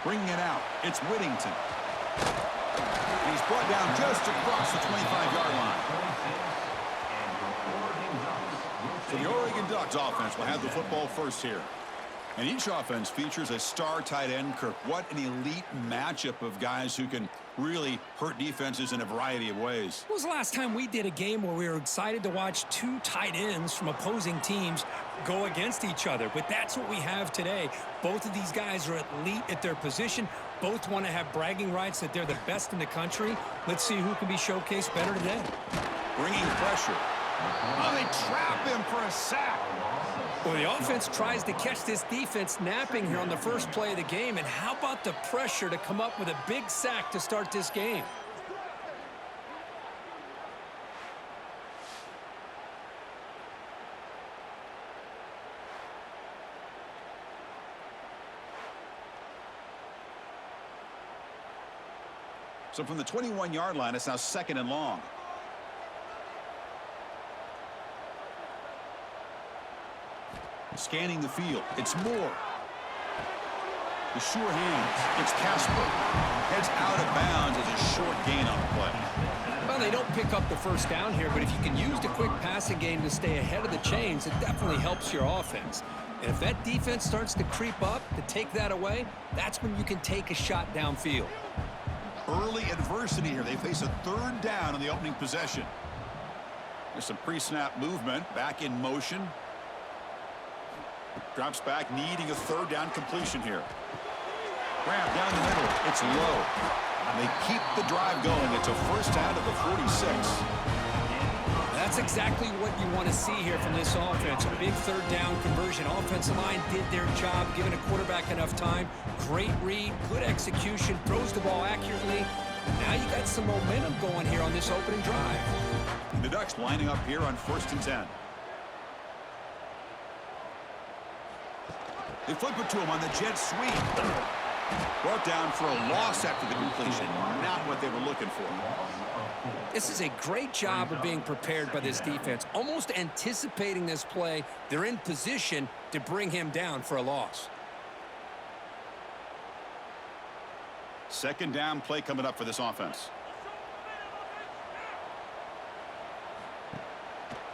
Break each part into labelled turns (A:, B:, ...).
A: Bringing it out, it's Whittington. And he's brought down just across the 25-yard line. So the Oregon Ducks offense will have the football first here. And each offense features a star tight end, Kirk. What an elite matchup of guys who can really hurt defenses in a variety of ways.
B: When was the last time we did a game where we were excited to watch two tight ends from opposing teams go against each other? But that's what we have today. Both of these guys are elite at their position. Both want to have bragging rights that they're the best in the country. Let's see who can be showcased better today.
A: Bringing pressure. Oh, they trap him for a sack.
B: Well, the offense tries to catch this defense napping here on the first play of the game. And how about the pressure to come up with a big sack to start this game?
A: So from the 21-yard line, it's now 2nd and long. Scanning the field, it's Moore. The sure hands, it's Casper. Heads out of bounds as a short gain on the play.
B: Well, they don't pick up the first down here, but if you can use the quick passing game to stay ahead of the chains, it definitely helps your offense. And if that defense starts to creep up to take that away, that's when you can take a shot downfield.
A: Early adversity here. They face a 3rd down on the opening possession. There's some pre-snap movement, back in motion. Drops back, needing a 3rd down completion here. Grab down the middle. It's low. And they keep the drive going. It's a first down to the 46.
B: That's exactly what you want to see here from this offense. A big 3rd down conversion. Offensive line did their job, giving a quarterback enough time. Great read, good execution, throws the ball accurately. Now you got some momentum going here on this opening drive.
A: The Ducks lining up here on 1st and 10. They flip it to him on the jet sweep. Brought down for a loss after the completion. Not what they were looking for.
B: This is a great job of being prepared by this defense. Almost anticipating this play, they're in position to bring him down for a loss.
A: 2nd down play coming up for this offense.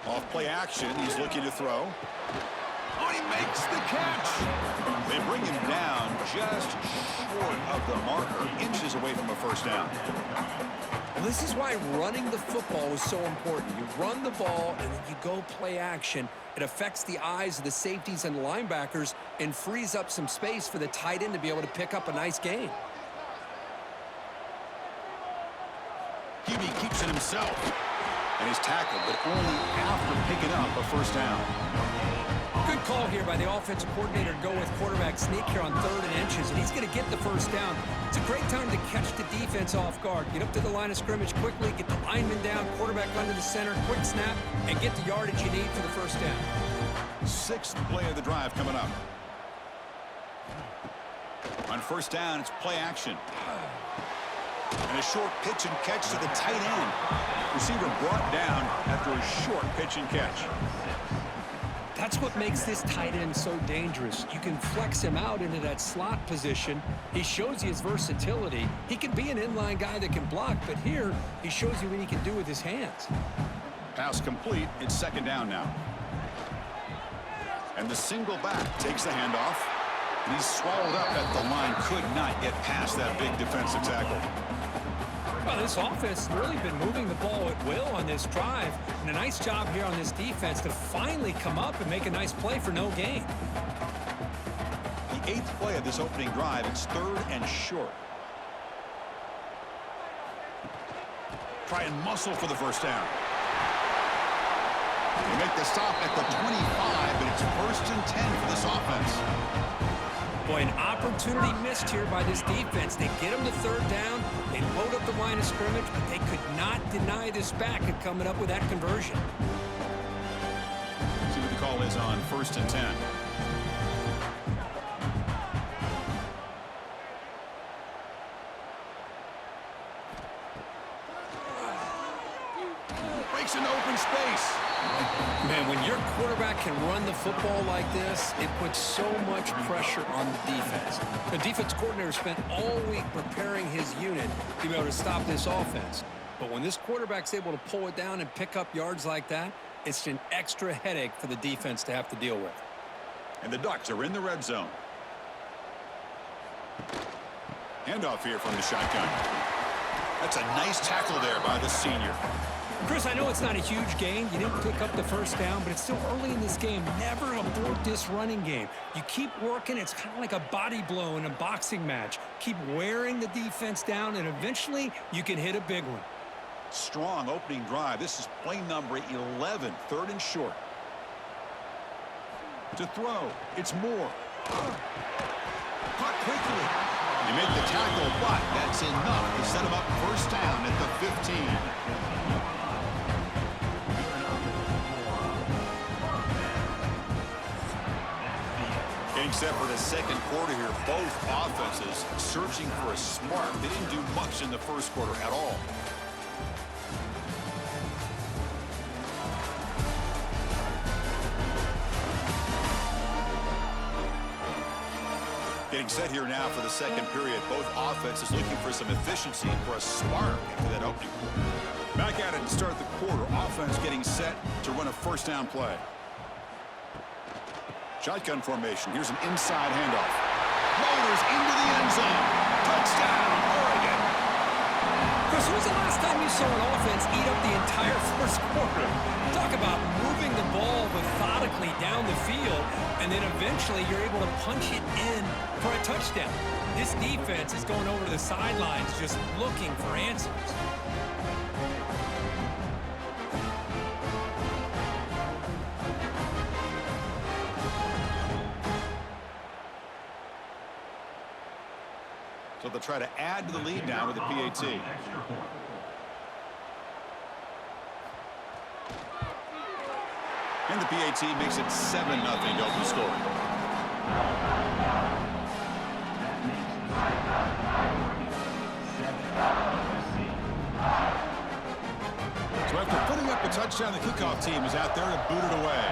A: Off play action, he's looking to throw. Oh, he makes the catch. They bring him down just short of the marker, inches away from a first down.
B: Well, this is why running the football is so important. You run the ball and then you go play action. It affects the eyes of the safeties and the linebackers and frees up some space for the tight end to be able to pick up a nice gain.
A: QB keeps it himself. And he's tackled, but only after picking up a first down.
B: Good call here by the offensive coordinator to go with quarterback sneak here on 3rd and inches, and he's going to get the first down. It's a great time to catch the defense off guard. Get up to the line of scrimmage quickly, get the lineman down, quarterback under the center, quick snap, and get the yardage you need for the first down.
A: 6th play of the drive coming up. On first down, it's play action. And a short pitch and catch to the tight end. Receiver brought down after a short pitch and catch.
B: That's what makes this tight end so dangerous. You can flex him out into that slot position. He shows you his versatility. He can be an inline guy that can block, but here he shows you what he can do with his hands.
A: Pass complete. It's 2nd down now. And the single back takes the handoff. And he's swallowed up at the line. Could not get past that big defensive tackle.
B: Well, this offense has really been moving the ball at will on this drive. And a nice job here on this defense to finally come up and make a nice play for no gain.
A: The 8th play of this opening drive, it's 3rd and short. Try and muscle for the first down. They make the stop at the 25, but it's 1st and 10 for this offense.
B: Boy, an opportunity missed here by this defense. They get him to 3rd down. They load up the line of scrimmage, but they could not deny this back at coming up with that conversion.
A: See what the call is on 1st and 10. Breaks into open space.
B: Man, when your quarterback can run the football like this, it puts so much pressure on the defense. The defense coordinator spent all week preparing his unit to be able to stop this offense. But when this quarterback's able to pull it down and pick up yards like that, it's an extra headache for the defense to have to deal with.
A: And the Ducks are in the red zone. Handoff here from the shotgun. That's a nice tackle there by the senior.
B: Chris, I know it's not a huge gain. You didn't pick up the first down, but it's still early in this game. Never abort this running game. You keep working. It's kind of like a body blow in a boxing match. Keep wearing the defense down, and eventually you can hit a big one.
A: Strong opening drive. This is play number 11, 3rd and short. To throw. It's Moore. Caught quickly. They make the tackle, but that's enough to set him up first down at the 15. Getting set for the second quarter here. Both offenses searching for a spark. They didn't do much in the first quarter at all. Getting set here now for the second period. Both offenses looking for some efficiency, for a spark after that opening quarter. Back at it to start the quarter. Offense getting set to run a first down play. Shotgun formation. Here's an inside handoff. Motors into the end zone. Touchdown, Oregon.
B: Chris, when was the last time you saw an offense eat up the entire first quarter? Talk about moving the ball methodically down the field, and then eventually you're able to punch it in for a touchdown. This defense is going over to the sidelines just looking for answers.
A: So they'll try to add to the lead now with the PAT. And the PAT makes it 7-0 to open scoring. So after putting up a touchdown, the kickoff team is out there to boot it away.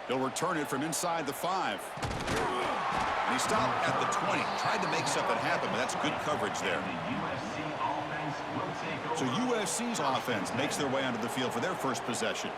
A: He'll return it from inside the 5. And he stopped at the 20. Tried to make something happen, but that's good coverage there. So USC's offense makes their way onto the field for their first possession.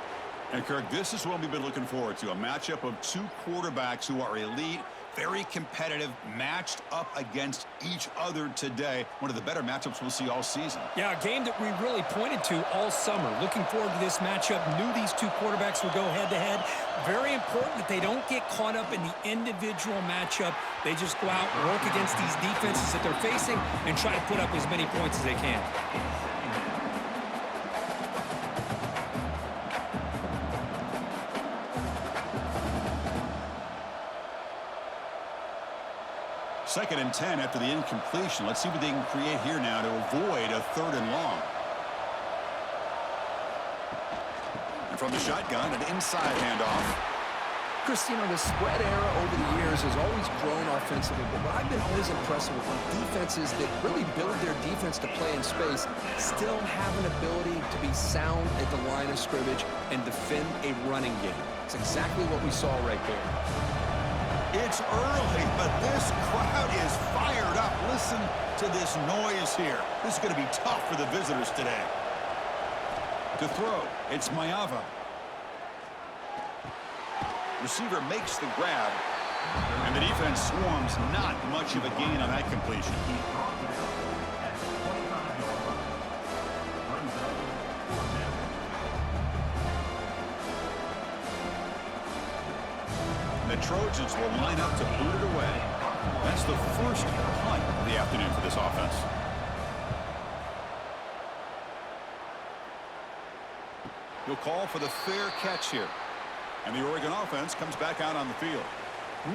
A: And, Kirk, this is what we've been looking forward to, a matchup of two quarterbacks who are elite, very competitive, matched up against each other today. One of the better matchups we'll see all season.
B: Yeah, a game that we really pointed to all summer. Looking forward to this matchup. Knew these two quarterbacks would go head-to-head. Very important that they don't get caught up in the individual matchup. They just go out and work against these defenses that they're facing and try to put up as many points as they can.
A: Second and 10 after the incompletion. Let's see what they can create here now to avoid a 3rd and long. And from the shotgun, an inside handoff.
C: Christine, the spread era over the years has always grown offensively, but what I've been always impressed with defenses that really build their defense to play in space still have an ability to be sound at the line of scrimmage and defend a running game. It's exactly what we saw right there.
A: It's early, but this crowd is fired up. Listen to this noise here. This is going to be tough for the visitors today. To throw, it's Mayava. Receiver makes the grab, and the defense swarms. Not much of a gain on that completion. The Trojans will line up to boot it away. That's the first punt of the afternoon for this offense. He'll call for the fair catch here. And the Oregon offense comes back out on the field.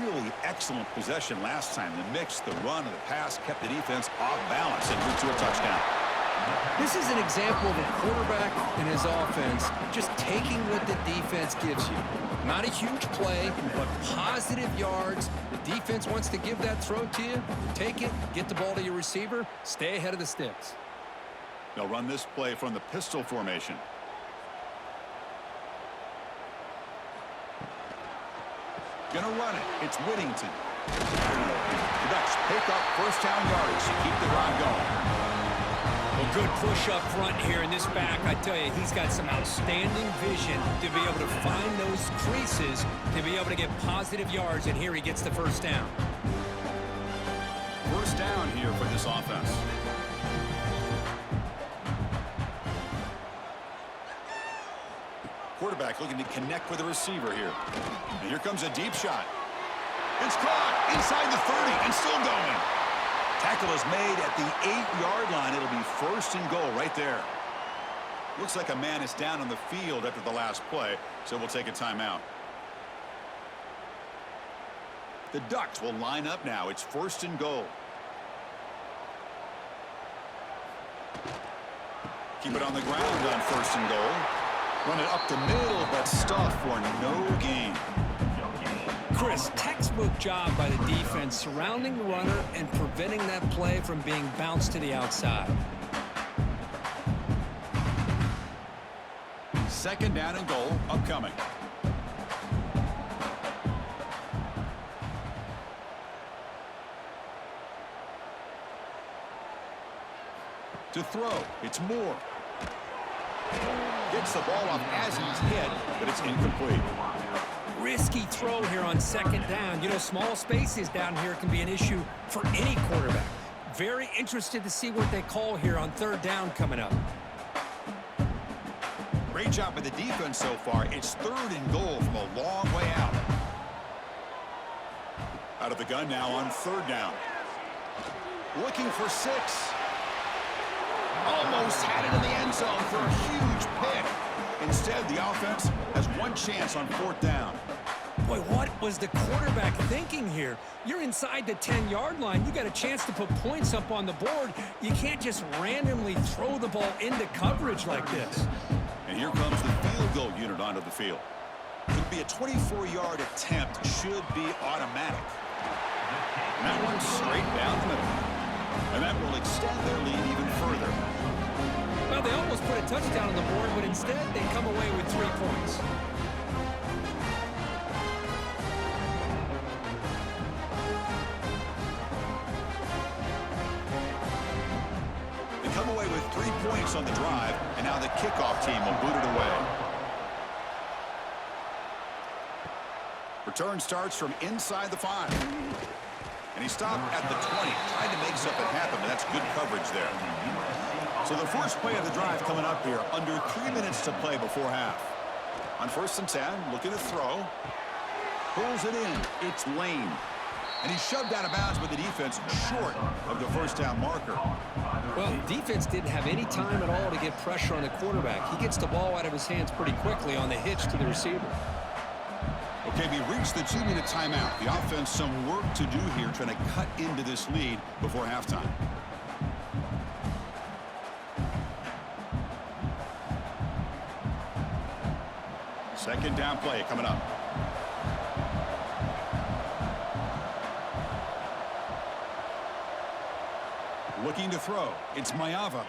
A: Really excellent possession last time. The mix, the run, and the pass kept the defense off balance and moved to a touchdown.
B: This is an example of a quarterback and his offense just taking what the defense gives you. Not a huge play, but positive yards. The defense wants to give that throw to you. You take it, get the ball to your receiver, stay ahead of the sticks.
A: They'll run this play from the pistol formation. Gonna run it. It's Whittington. The Ducks pick up first down yardage to keep the drive going.
B: Well, good push up front here in this back. I tell you, he's got some outstanding vision to be able to find those creases, to be able to get positive yards, and here he gets the first down.
A: First down here for this offense. Quarterback looking to connect with the receiver here. And here comes a deep shot. It's caught inside the 30 and still going. Tackle is made at the 8-yard line. It'll be first and goal right there. Looks like a man is down on the field after the last play, so we'll take a timeout. The Ducks will line up now. It's first and goal. Keep it on the ground on first and goal. Run it up the middle, but stuff for no gain.
B: Chris, textbook job by the defense surrounding the runner and preventing that play from being bounced to the outside.
A: Second down and goal upcoming. To throw, it's Moore. Gets the ball off as he's hit, but it's incomplete.
B: Risky throw here on second down. You know, small spaces down here can be an issue for any quarterback. Very interested to see what they call here on third down coming up.
A: Great job by the defense so far. It's third and goal from a long way out. Out of the gun now on third down. Looking for 6. Almost had it in the end zone for a huge pick. Instead, the offense has one chance on fourth down.
B: Boy, what was the quarterback thinking here? You're inside the 10-yard line. You got a chance to put points up on the board. You can't just randomly throw the ball into coverage like this.
A: And here comes the field goal unit onto the field. Could be a 24-yard attempt. Should be automatic. And that one's straight down the middle. And that will extend their lead even further.
B: Well, they almost put a touchdown on the board, but instead they come away with 3 points.
A: They come away with 3 points on the drive, and now the kickoff team will boot it away. Return starts from inside the 5. And he stopped at the 20, trying to make something happen, but that's good coverage there. So the first play of the drive coming up here, under 3 minutes to play before half. On first and 10, looking to throw. Pulls it in. It's Lane. And he's shoved out of bounds by the defense short of the first down marker.
B: Well, the defense didn't have any time at all to get pressure on the quarterback. He gets the ball out of his hands pretty quickly on the hitch to the receiver.
A: Okay, we reached the 2-minute timeout. The offense some work to do here, trying to cut into this lead before halftime. Second down play coming up. Looking to throw. It's Mayava.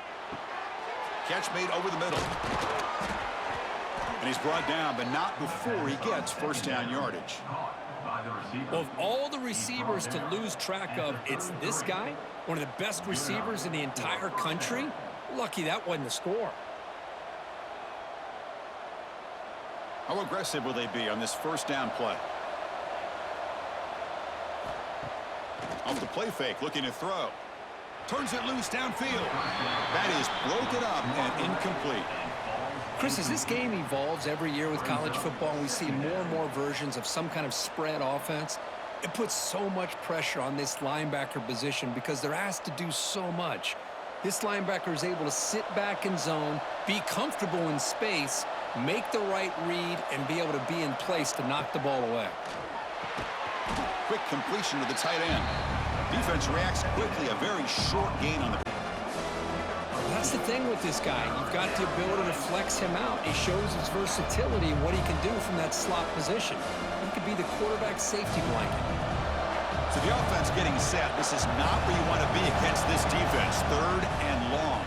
A: Catch made over the middle. And he's brought down, but not before he gets first down yardage.
B: Well, of all the receivers to lose track of, it's this guy, one of the best receivers in the entire country. Lucky that wasn't the score.
A: How aggressive will they be on this first down play? Off the play fake, looking to throw. Turns it loose downfield. That is broken up and incomplete.
B: Chris, as this game evolves every year with college football, we see more and more versions of some kind of spread offense. It puts so much pressure on this linebacker position because they're asked to do so much. This linebacker is able to sit back in zone, be comfortable in space, make the right read, and be able to be in place to knock the ball away.
A: Quick completion to the tight end. Defense reacts quickly, a very short gain on the...
B: That's the thing with this guy. You've got the ability to flex him out. He shows his versatility and what he can do from that slot position. He could be the quarterback's safety blanket.
A: So the offense getting set. This is not where you want to be against this defense. Third and long.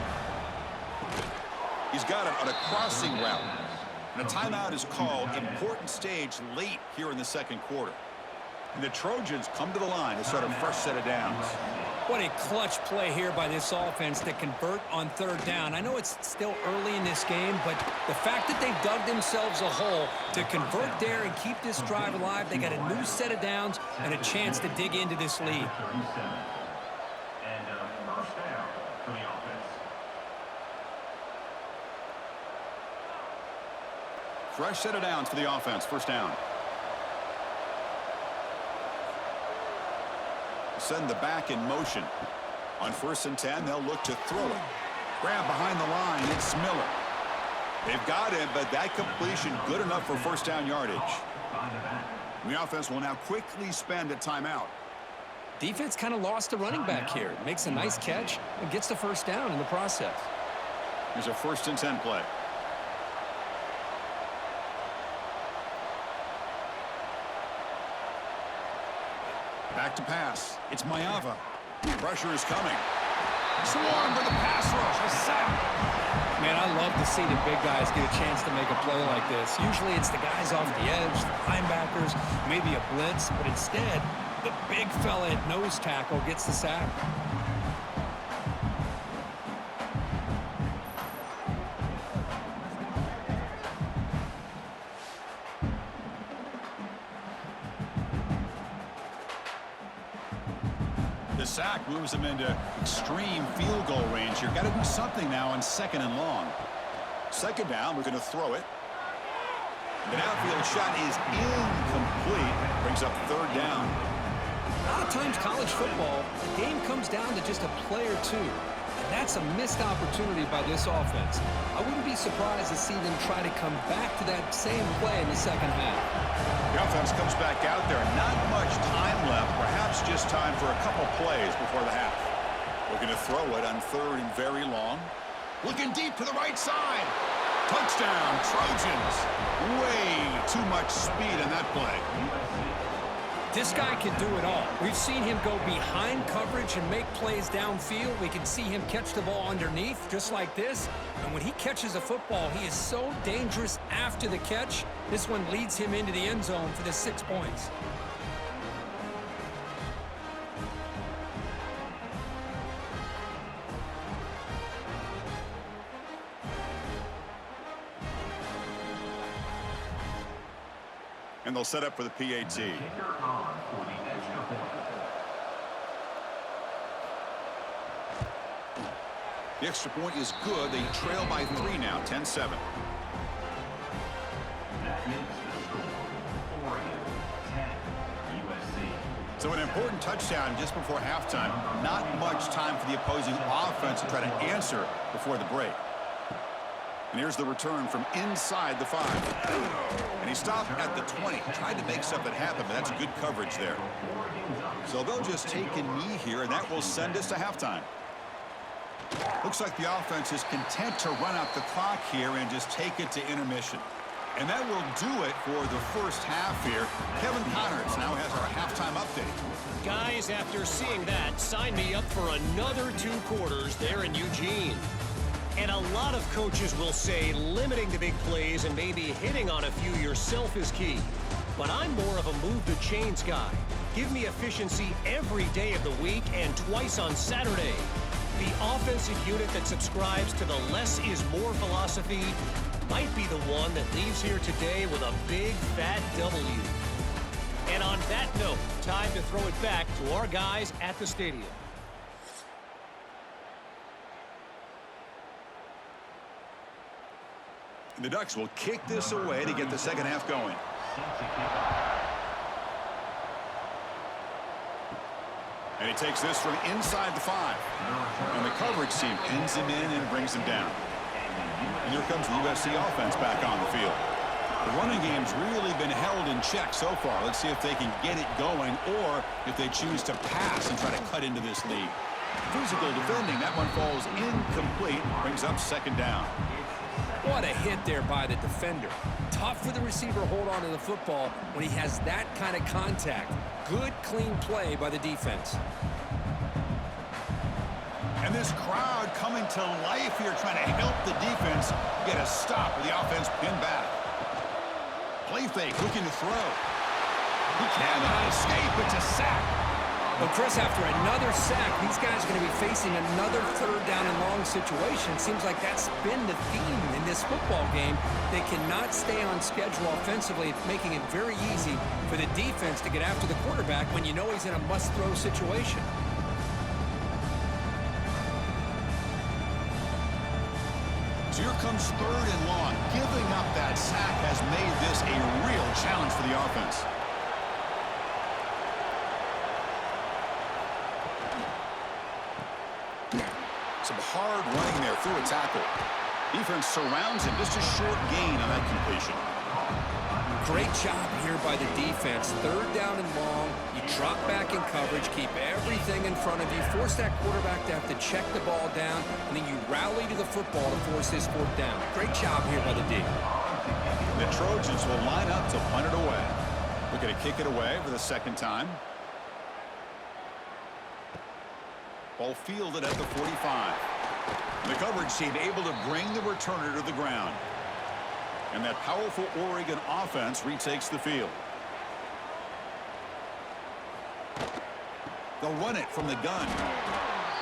A: got it on a crossing route. And a timeout is called. Important stage late here in the second quarter. And the Trojans come to the line to start a first set of downs.
B: What a clutch play here by this offense to convert on third down. I know it's still early in this game, but the fact that they've dug themselves a hole to convert there and keep this drive alive, they got a new set of downs and a chance to dig into this lead.
A: Fresh set of downs for the offense. First down. Send the back in motion. On 1st and 10, they'll look to throw it. Grab behind the line. It's Miller. They've got him, but that completion good enough for first down yardage. And the offense will now quickly spend a timeout.
B: Defense kind of lost the running back here. Makes a nice catch and gets the first down in the process.
A: Here's a 1st and 10 play. Back to pass. It's Mayava. Pressure is coming. Swarm for the pass rush. A sack.
B: Man, I love to see the big guys get a chance to make a play like this. Usually it's the guys off the edge, the linebackers, maybe a blitz, but instead, the big fella at nose tackle gets the sack.
A: The sack moves them into extreme field goal range here. Got to do something now on 2nd and long. Second down, we're going to throw it. The outfield shot is incomplete. Brings up 3rd down.
B: A lot of times college football, the game comes down to just a play or two. And that's a missed opportunity by this offense. I wouldn't be surprised to see them try to come back to that same play in the second half.
A: The offense comes back out there. Not much time left. Perhaps just time for a couple plays before the half. Looking to throw it on 3rd and very long. Looking deep to the right side. Touchdown, Trojans. Way too much speed in that play.
B: This guy can do it all. We've seen him go behind coverage and make plays downfield. We can see him catch the ball underneath, just like this. And when he catches a football, he is so dangerous after the catch. This one leads him into the end zone for the 6 points.
A: And they'll set up for the PAT. The extra point is good. They trail by 3 now, 10-7. So an important touchdown just before halftime. Not much time for the opposing offense to try to answer before the break. And here's the return from inside the 5. And he stopped at the 20. Tried to make something happen, but that's good coverage there. So they'll just take a knee here, and that will send us to halftime. Looks like the offense is content to run out the clock here and just take it to intermission. And that will do it for the first half here. Kevin Connors now has our halftime update.
D: Guys, after seeing that, sign me up for another 2 quarters there in Eugene. And a lot of coaches will say limiting the big plays and maybe hitting on a few yourself is key. But I'm more of a move the chains guy. Give me efficiency every day of the week and twice on Saturday. The offensive unit that subscribes to the less is more philosophy might be the one that leaves here today with a big fat W. And on that note, time to throw it back to our guys at the stadium.
A: The Ducks will kick this away to get the second half going. And he takes this from inside the 5. And the coverage team pins him in and brings him down. And here comes the USC offense back on the field. The running game's really been held in check so far. Let's see if they can get it going or if they choose to pass and try to cut into this lead. Physical defending. That one falls incomplete. Brings up second down.
B: What a hit there by the defender. Tough for the receiver to hold on to the football when he has that kind of contact. Good, clean play by the defense.
A: And this crowd coming to life here, trying to help the defense get a stop with the offense pinned back. Play fake, looking to throw. He cannot escape. It's a sack.
B: Well, Chris, after another sack, these guys are going to be facing another third down and long situation. It seems like that's been the theme in this football game. They cannot stay on schedule offensively, making it very easy for the defense to get after the quarterback when you know he's in a must-throw situation.
A: So here comes third and long. Giving up that sack has made this a real challenge for the offense. Some hard running there through a tackle. Defense surrounds him. Just a short gain on that completion.
B: Great job here by the defense. Third down and long. You drop back in coverage, keep everything in front of you, force that quarterback to have to check the ball down, and then you rally to the football to force this fourth down. Great job here by the D.
A: The Trojans will line up to punt it away. Looking to kick it away for the second time. Ball fielded at the 45. The coverage team able to bring the returner to the ground. And that powerful Oregon offense retakes the field. They'll run it from the gun.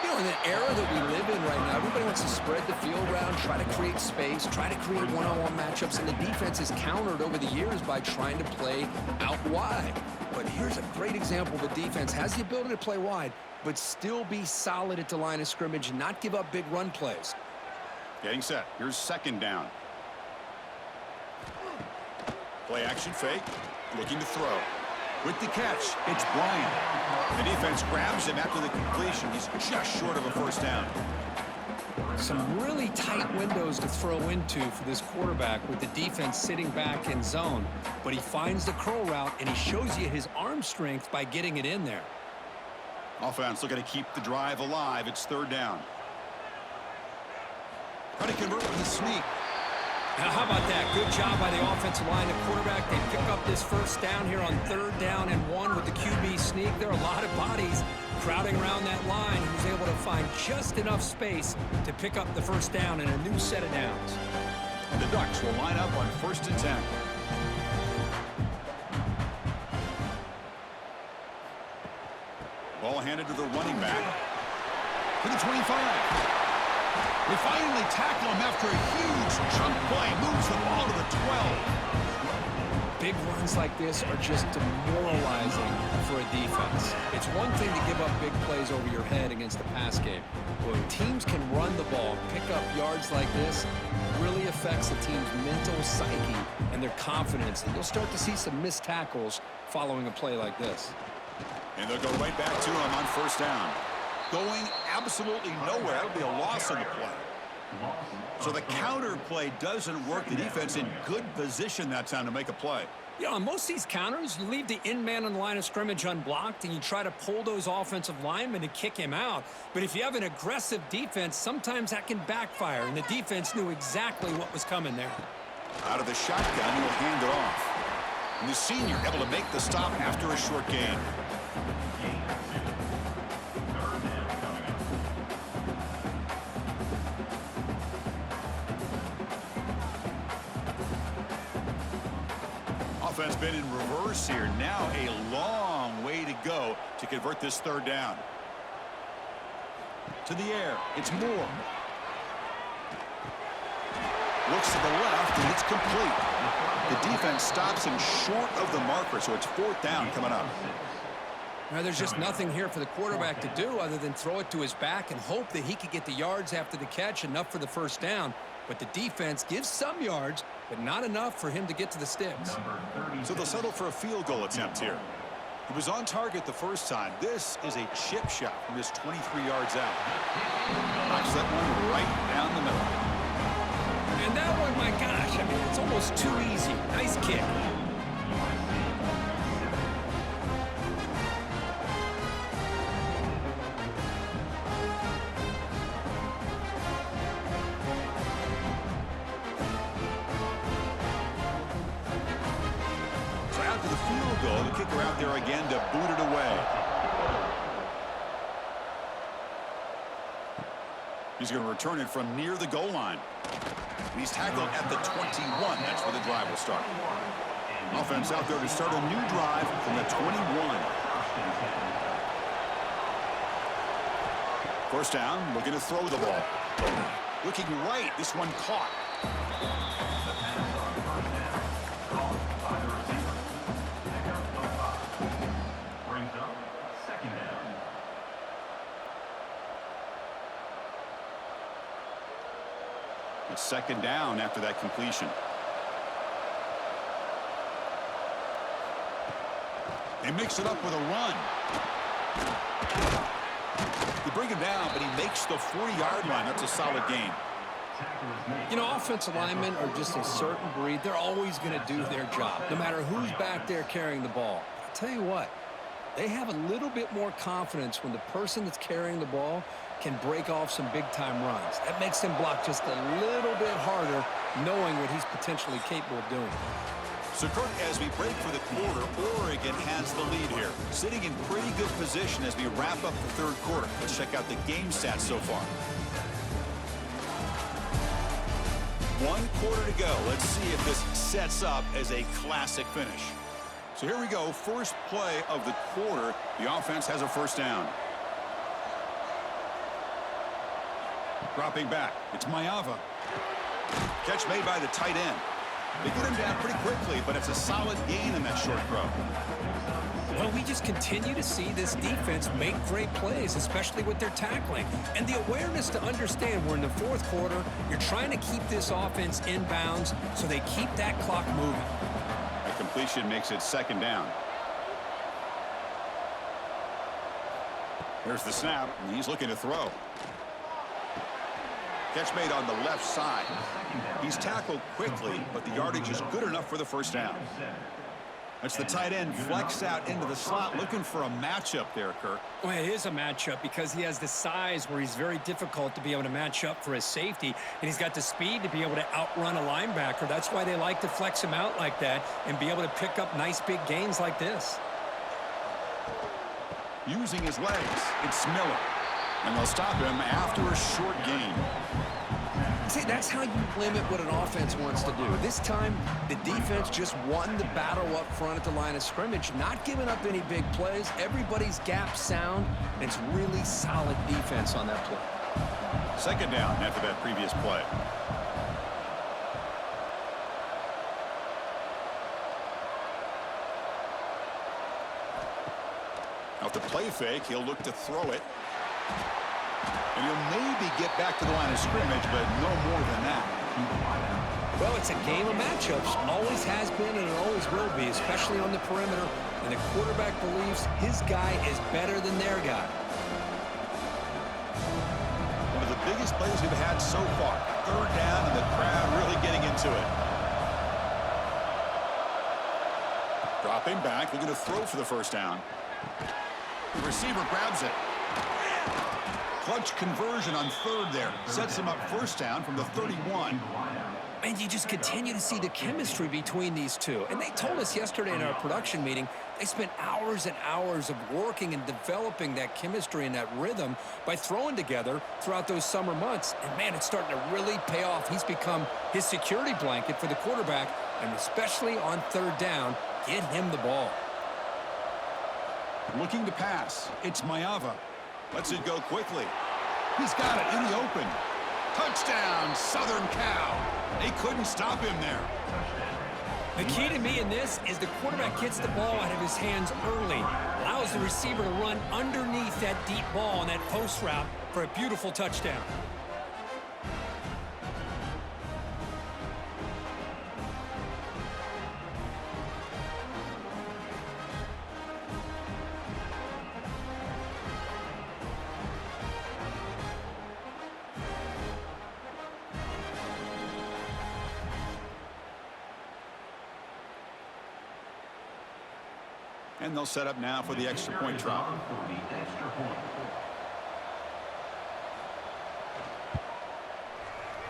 C: You know, in the era that we live in right now, everybody wants to spread the field around, try to create space, try to create one-on-one matchups, and the defense is countered over the years by trying to play out wide. But here's a great example. The defense has the ability to play wide, but still be solid at the line of scrimmage and not give up big run plays.
A: Getting set. Here's second down. Play action fake. Looking to throw. With the catch, it's Bryant. The defense grabs him after the completion. He's just short of a first down.
B: Some really tight windows to throw into for this quarterback with the defense sitting back in zone. But he finds the curl route, and he shows you his arm strength by getting it in there.
A: Offense looking to keep the drive alive. It's third down. Trying to convert with a sneak.
B: Now, how about that? Good job by the offensive line. The quarterback, they pick up this first down here on third down and 1 with the QB sneak. There are a lot of bodies crowding around that line. He was able to find just enough space to pick up the first down in a new set of downs.
A: And the Ducks will line up on 1st and 10. Ball handed to the running back. To the 25. They finally tackle him after a huge chunk play. Moves the ball to the 12.
B: Big runs like this are just demoralizing for a defense. It's one thing to give up big plays over your head against the pass game. But when teams can run the ball, pick up yards like this, it really affects the team's mental psyche and their confidence. And you'll start to see some missed tackles following a play like this.
A: And they'll go right back to him on first down. Going absolutely nowhere. That'll be a loss on the play. So the counter play doesn't work. The defense in good position that time to make a play.
B: You know, on most of these counters, you leave the in man on the line of scrimmage unblocked, and you try to pull those offensive linemen to kick him out. But if you have an aggressive defense, sometimes that can backfire, and the defense knew exactly what was coming there.
A: Out of the shotgun, he'll hand it off. And the senior able to make the stop after a short gain. Offense been in reverse here. Now a long way to go to convert this third down. To the air. It's Moore. Looks to the left, and it's complete. The defense stops him short of the marker, so it's fourth down coming up.
B: Now, there's just nothing here for the quarterback to do other than throw it to his back and hope that he could get the yards after the catch, enough for the first down. But the defense gives some yards, but not enough for him to get to the sticks.
A: So they'll settle for a field goal attempt here. He was on target the first time. This is a chip shot from just 23 yards out. Knocks that one right down the middle.
B: And that one, my gosh, I mean, it's almost too easy. Nice kick.
A: The kicker out there again to boot it away. He's going to return it from near the goal line. He's tackled at the 21. That's where the drive will start. Offense out there to start a new drive from the 21. First down, looking to throw the ball. Looking right, this one caught. It's second down after that completion. They mix it up with a run. They bring him down, but he makes the 40-yard line. That's a solid gain.
B: You know, offensive linemen are just a certain breed. They're always going to do their job, no matter who's back there carrying the ball. I'll tell you what, they have a little bit more confidence when the person that's carrying the ball can break off some big-time runs. That makes him block just a little bit harder, knowing what he's potentially capable of doing.
A: So, Kirk, as we break for the quarter, Oregon has the lead here, sitting in pretty good position as we wrap up the third quarter. Let's check out the game stats so far. 1 quarter to go. Let's see if this sets up as a classic finish. So here we go. First play of the quarter. The offense has a first down. Dropping back. It's Mayava. Catch made by the tight end. They get him down pretty quickly, but it's a solid gain in that short throw.
B: Well, we just continue to see this defense make great plays, especially with their tackling. And the awareness to understand we're in the fourth quarter, you're trying to keep this offense in bounds so they keep that clock moving.
A: The completion makes it second down. There's the snap, and he's looking to throw. Catch made on the left side. He's tackled quickly, but the yardage is good enough for the first down. That's the tight end flex out into the slot, looking for a matchup there, Kirk.
B: Well, it is a matchup because he has the size where he's very difficult to be able to match up for his safety, and he's got the speed to be able to outrun a linebacker. That's why they like to flex him out like that and be able to pick up nice big gains like this.
A: Using his legs, it's Miller. And they'll stop him after a short gain.
C: See, that's how you limit what an offense wants to do. This time, the defense just won the battle up front at the line of scrimmage, not giving up any big plays. Everybody's gap sound, and it's really solid defense on that play.
A: Second down after that previous play. Off the play fake, he'll look to throw it. And he'll maybe get back to the line of scrimmage, but no more than that.
B: Well, it's a game of matchups. Always has been and it always will be, especially on the perimeter. And the quarterback believes his guy is better than their guy.
A: One of the biggest plays we've had so far. Third down and the crowd really getting into it. Dropping back, looking to throw for the first down. The receiver grabs it. Clutch conversion on third there. Sets him up first down from the 31.
B: And you just continue to see the chemistry between these two. And they told us yesterday in our production meeting, they spent hours and hours of working and developing that chemistry and that rhythm by throwing together throughout those summer months. And, man, it's starting to really pay off. He's become his security blanket for the quarterback, and especially on third down, get him the ball.
A: Looking to pass. It's Mayava. Lets it go quickly. He's got it in the open. Touchdown, Southern Cal. They couldn't stop him there.
B: The key to me in this is the quarterback gets the ball out of his hands early, allows the receiver to run underneath that deep ball on that post route for a beautiful touchdown.
A: And they'll set up now for the extra point try.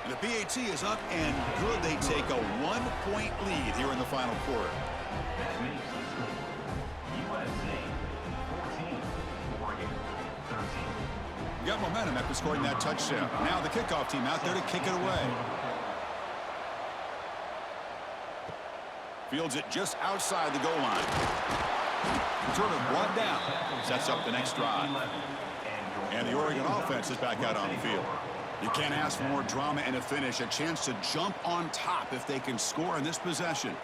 A: And the PAT is up and good. They take a 1-point lead here in the final quarter.
E: That makes the score USA 14, Oregon 13.
A: Got momentum after scoring that touchdown. Now the kickoff team out there to kick it away. Fields it just outside the goal line. Sort of brought down. Sets up the next drive. And the Oregon offense is back out on the field. You can't ask for more drama and a finish. A chance to jump on top if they can score in this possession.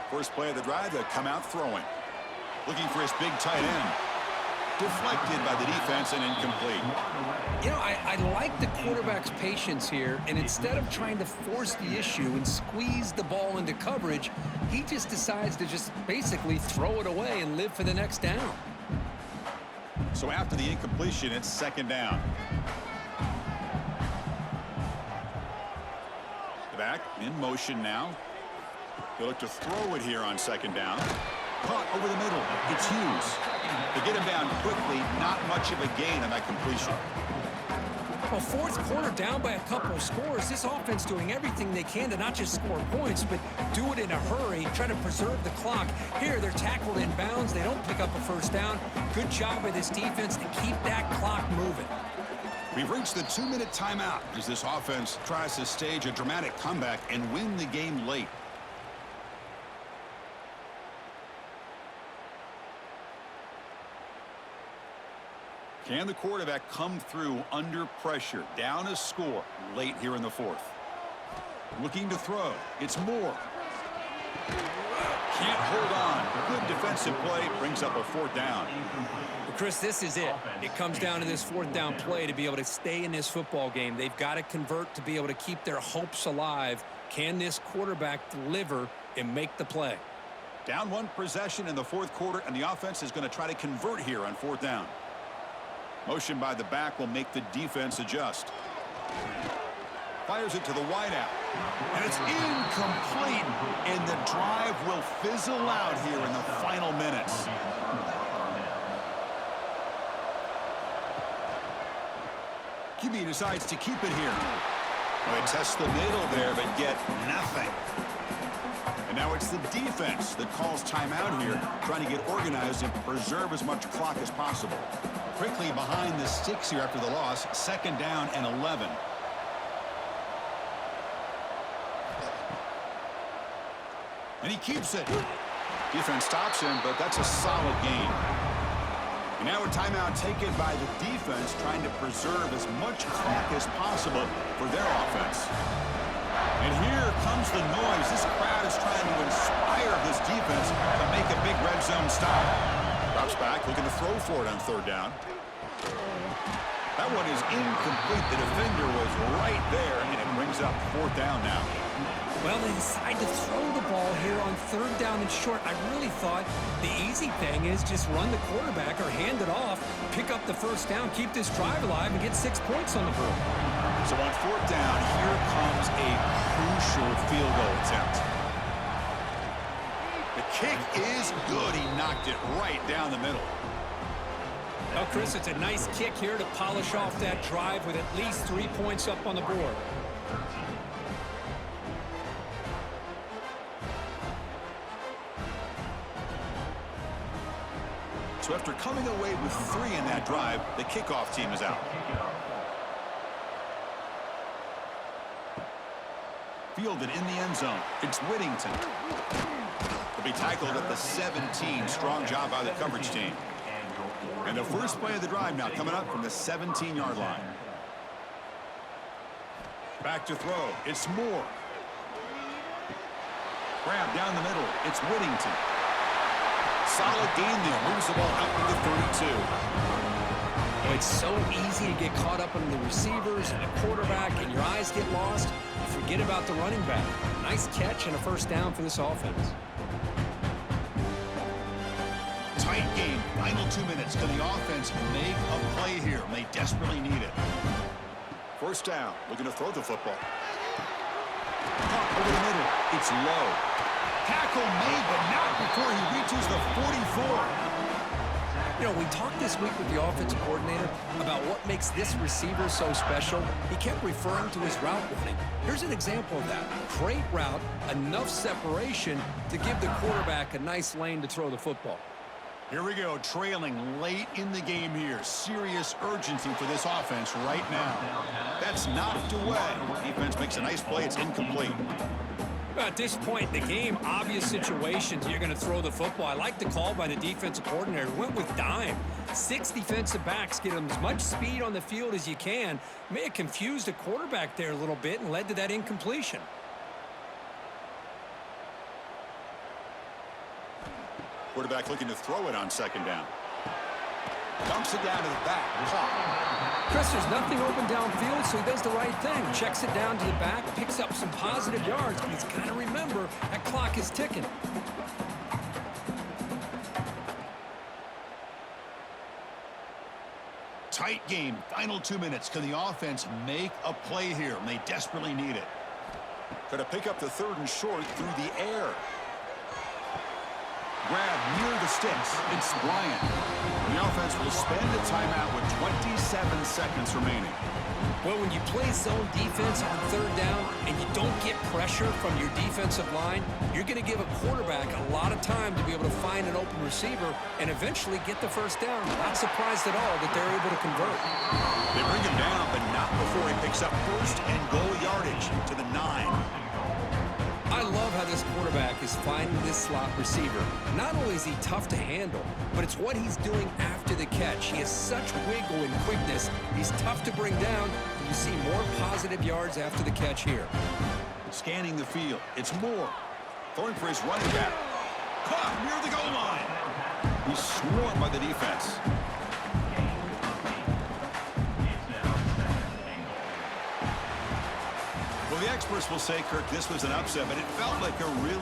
A: First play of the drive, they come out throwing. Looking for his big tight end. Deflected by the defense and incomplete.
B: You know, I like the quarterback's patience here, and instead of trying to force the issue and squeeze the ball into coverage, he just decides to just basically throw it away and live for the next down.
A: So after the incompletion, it's second down. The back in motion now. They look to throw it here on second down. Caught over the middle. It's Hughes. They get him down quickly. Not much of a gain on that completion.
B: Well, fourth quarter down by a couple of scores. This offense doing everything they can to not just score points, but do it in a hurry, try to preserve the clock. Here, they're tackled in bounds. They don't pick up a first down. Good job by this defense to keep that clock moving.
A: We've reached the 2-minute timeout as this offense tries to stage a dramatic comeback and win the game late. Can the quarterback come through under pressure? Down a score late here in the fourth. Looking to throw. It's Moore. Can't hold on. Good defensive play. Brings up a fourth down.
B: Well, Chris, this is it. It comes down to this fourth down play to be able to stay in this football game. They've got to convert to be able to keep their hopes alive. Can this quarterback deliver and make the play?
A: Down one possession in the fourth quarter, and the offense is going to try to convert here on fourth down. Motion by the back will make the defense adjust. Fires it to the wideout. And it's incomplete. And the drive will fizzle out here in the final minutes. QB decides to keep it here. Well, they test the middle there, but get nothing. And now it's the defense that calls timeout here, trying to get organized and preserve as much clock as possible. Quickly behind the sticks here after the loss. Second down and 11. And he keeps it. Defense stops him, but that's a solid gain. And now a timeout taken by the defense, trying to preserve as much clock as possible for their offense. And here comes the noise. This crowd is trying to inspire this defense to make a big red zone stop. Drops back, looking to throw for it on third down. That one is incomplete. The defender was right there, and it brings up fourth down now.
B: Well, they decide to throw the ball here on third down and short. I really thought the easy thing is just run the quarterback or hand it off, pick up the first down, keep this drive alive, and get 6 points on the board.
A: So on fourth down, here comes a crucial field goal attempt. The kick is good. He knocked it right down the middle.
B: Well, Chris, it's a nice kick here to polish off that drive with at least 3 points up on the board.
A: So after coming away with 3 in that drive, the kickoff team is out. Fielded in the end zone. It's Whittington. He'll be tackled at the 17. Strong job by the coverage team. And the first play of the drive now coming up from the 17-yard line. Back to throw. It's Moore. Grab down the middle. It's Whittington. Solid gain there. Moves the ball out to the 32.
B: It's so easy to get caught up on the receivers and the quarterback, and your eyes get lost. You forget about the running back. Nice catch and a first down for this offense.
A: Tight game. Final 2 minutes. Can the offense make a play here? They desperately need it. First down. Looking to throw the football. Caught over the middle. It's low. Tackle made, but not before he reaches the 44.
B: You know, we talked this week with the offensive coordinator about what makes this receiver so special. He kept referring to his route running. Here's an example of that. Great route, enough separation to give the quarterback a nice lane to throw the football.
A: Here we go, trailing late in the game here. Serious urgency for this offense right now. That's knocked away. Defense makes a nice play. It's incomplete.
B: At this point in the game, obvious situations, you're going to throw the football. I like the call by the defensive coordinator. Went with dime. 6 defensive backs, get them as much speed on the field as you can. May have confused the quarterback there a little bit and led to that incompletion.
A: Quarterback looking to throw it on second down. Dumps it down to the back.
B: Chris, there's nothing open downfield, so he does the right thing. Checks it down to the back, picks up some positive yards, but he's got to remember that clock is ticking.
A: Tight game, final 2 minutes. Can the offense make a play here? And they desperately need it. Got to pick up the 3rd and short through the air. Grab near the sticks. It's Bryant. The offense will spend a timeout with 27 seconds remaining.
B: Well, when you play zone defense on 3rd down and you don't get pressure from your defensive line, you're going to give a quarterback a lot of time to be able to find an open receiver and eventually get the 1st down. Not surprised at all that they're able to convert.
A: They bring him down, but not before he picks up 1st and goal yardage to the 9.
B: I love how this quarterback is finding this slot receiver. Not only is he tough to handle, but it's what he's doing after the catch. He has such wiggle and quickness. He's tough to bring down, and you see more positive yards after the catch here.
A: Scanning the field. It's Moore. Throwing for his running back. Caught near the goal line. He's swarmed by the defense. Well, the experts will say, Kirk, this was an upset, but it felt like a really